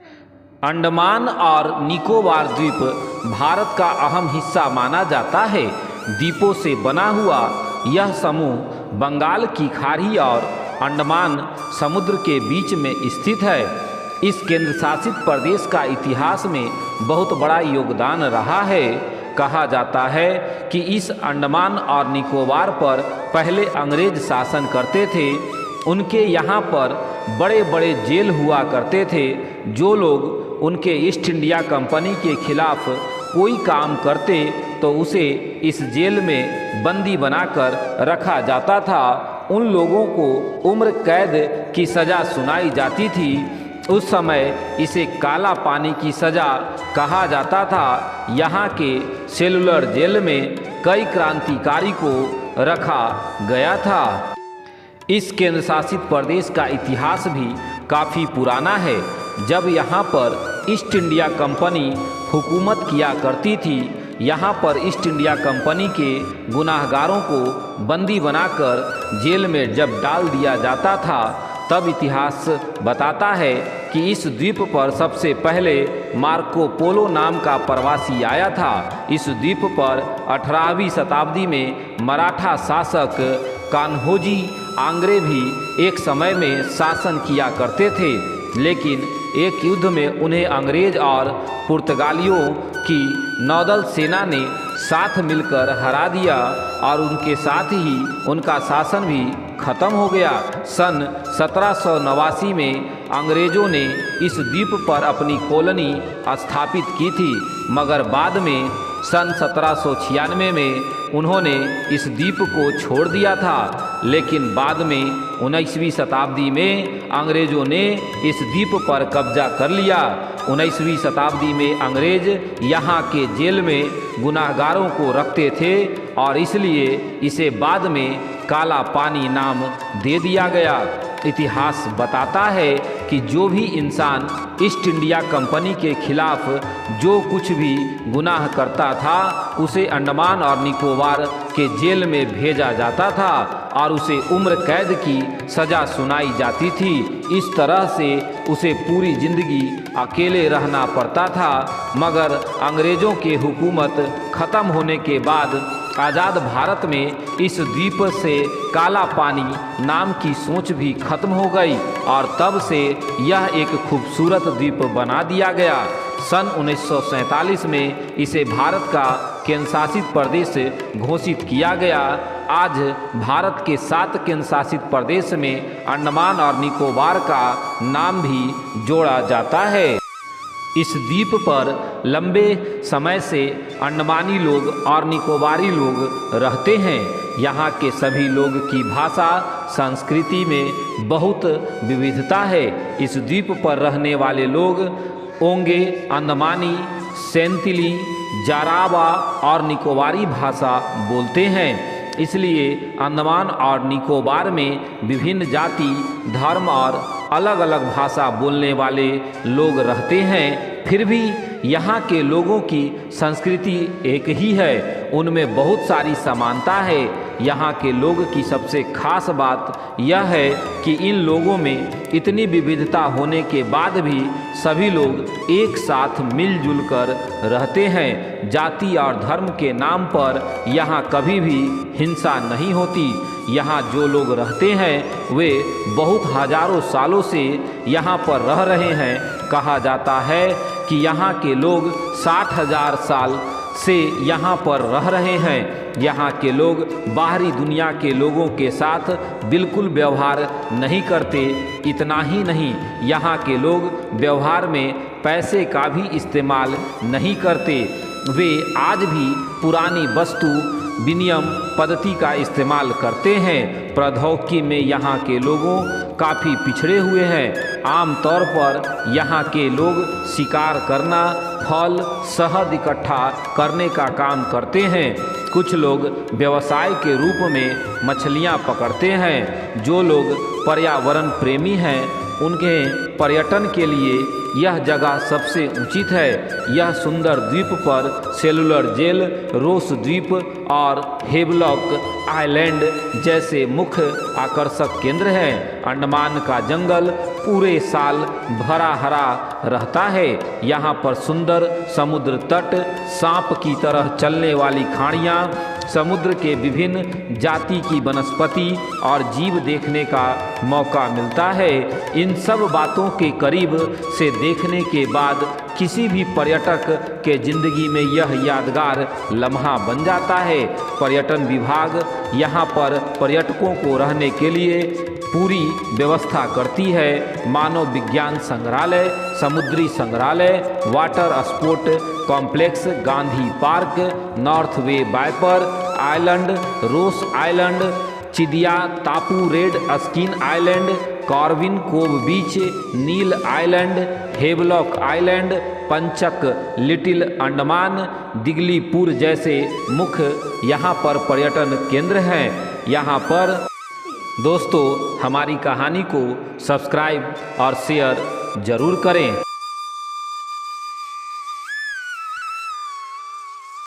अंडमान और निकोबार द्वीप भारत का अहम हिस्सा माना जाता है। द्वीपों से बना हुआ यह समूह बंगाल की खाड़ी और अंडमान समुद्र के बीच में स्थित है। इस केंद्र शासित प्रदेश का इतिहास में बहुत बड़ा योगदान रहा है। कहा जाता है कि इस अंडमान और निकोबार पर पहले अंग्रेज शासन करते थे। उनके यहाँ पर बड़े बड़े जेल हुआ करते थे। जो लोग उनके ईस्ट इंडिया कंपनी के खिलाफ कोई काम करते तो उसे इस जेल में बंदी बनाकर रखा जाता था। उन लोगों को उम्र कैद की सज़ा सुनाई जाती थी। उस समय इसे काला पानी की सज़ा कहा जाता था। यहाँ के सेलुलर जेल में कई क्रांतिकारी को रखा गया था। इस केंद्र शासित प्रदेश का इतिहास भी काफ़ी पुराना है। जब यहाँ पर ईस्ट इंडिया कंपनी हुकूमत किया करती थी, यहाँ पर ईस्ट इंडिया कंपनी के गुनाहगारों को बंदी बनाकर जेल में जब डाल दिया जाता था, तब इतिहास बताता है कि इस द्वीप पर सबसे पहले मार्को पोलो नाम का प्रवासी आया था। इस द्वीप पर 18वीं शताब्दी में मराठा शासक कान्होजी आंग्रे भी एक समय में शासन किया करते थे, लेकिन एक युद्ध में उन्हें अंग्रेज और पुर्तगालियों की नौदल सेना ने साथ मिलकर हरा दिया और उनके साथ ही उनका शासन भी खत्म हो गया। सन 1789 में अंग्रेज़ों ने इस द्वीप पर अपनी कॉलोनी स्थापित की थी, मगर बाद में सन 1796 में उन्होंने इस द्वीप को छोड़ दिया था। लेकिन बाद में 19वीं शताब्दी में अंग्रेज़ों ने इस द्वीप पर कब्जा कर लिया। 19वीं शताब्दी में अंग्रेज यहाँ के जेल में गुनाहगारों को रखते थे और इसलिए इसे बाद में काला पानी नाम दे दिया गया। इतिहास बताता है कि जो भी इंसान ईस्ट इंडिया कंपनी के खिलाफ जो कुछ भी गुनाह करता था, उसे अंडमान और निकोबार के जेल में भेजा जाता था और उसे उम्र कैद की सज़ा सुनाई जाती थी। इस तरह से उसे पूरी ज़िंदगी अकेले रहना पड़ता था। मगर अंग्रेज़ों के हुकूमत ख़त्म होने के बाद आज़ाद भारत में इस द्वीप से काला पानी नाम की सोच भी खत्म हो गई और तब से यह एक खूबसूरत द्वीप बना दिया गया। सन 1947 में इसे भारत का केंद्र शासित प्रदेश घोषित किया गया। आज भारत के 7 केंद्र शासित प्रदेश में अंडमान और निकोबार का नाम भी जोड़ा जाता है। इस द्वीप पर लंबे समय से अंडमानी लोग और निकोबारी लोग रहते हैं। यहाँ के सभी लोग की भाषा संस्कृति में बहुत विविधता है। इस द्वीप पर रहने वाले लोग ओंगे, अंडमानी, सेंतिली, जारावा और निकोबारी भाषा बोलते हैं। इसलिए अंडमान और निकोबार में विभिन्न जाति, धर्म और अलग अलग भाषा बोलने वाले लोग रहते हैं। फिर भी यहाँ के लोगों की संस्कृति एक ही है, उनमें बहुत सारी समानता है। यहाँ के लोग की सबसे खास बात यह है कि इन लोगों में इतनी विविधता होने के बाद भी सभी लोग एक साथ मिलजुल कर रहते हैं। जाति और धर्म के नाम पर यहाँ कभी भी हिंसा नहीं होती। यहाँ जो लोग रहते हैं वे बहुत हजारों सालों से यहाँ पर रह रहे हैं। कहा जाता है कि यहाँ के लोग 60,000 साल से यहाँ पर रह रहे हैं। यहाँ के लोग बाहरी दुनिया के लोगों के साथ बिल्कुल व्यवहार नहीं करते। इतना ही नहीं, यहाँ के लोग व्यवहार में पैसे का भी इस्तेमाल नहीं करते। वे आज भी पुरानी वस्तु विनिमय पद्धति का इस्तेमाल करते हैं। प्रौद्योगिकी में यहाँ के लोगों काफ़ी पिछड़े हुए हैं। आमतौर पर यहाँ के लोग शिकार करना, फल, शहद इकट्ठा करने का काम करते हैं। कुछ लोग व्यवसाय के रूप में मछलियाँ पकड़ते हैं। जो लोग पर्यावरण प्रेमी हैं उनके पर्यटन के लिए यह जगह सबसे उचित है। यह सुंदर द्वीप पर सेलुलर जेल, रोस द्वीप और हेवलॉक आइलैंड जैसे मुख्य आकर्षक केंद्र हैं। अंडमान का जंगल पूरे साल भरा हरा रहता है। यहाँ पर सुंदर समुद्र तट, सांप की तरह चलने वाली खाड़ियाँ, समुद्र के विभिन्न जाति की वनस्पति और जीव देखने का मौका मिलता है। इन सब बातों के करीब से देखने के बाद किसी भी पर्यटक के जिंदगी में यह यादगार लम्हा बन जाता है। पर्यटन विभाग यहाँ पर पर्यटकों को रहने के लिए पूरी व्यवस्था करती है। मानव विज्ञान संग्रहालय, समुद्री संग्रहालय, water sport complex, Gandhi park, North Bay Viper Island, Ross Island, Chidiya Tapu, Red Skin Island, Corbyn's Cove Beach, Neil Island, Havelock Island, पंचक, लिटिल अंडमान, दिगलीपुर जैसे मुख्य यहाँ पर पर्यटन केंद्र हैं। यहाँ पर दोस्तों हमारी कहानी को सब्सक्राइब और शेयर जरूर करें।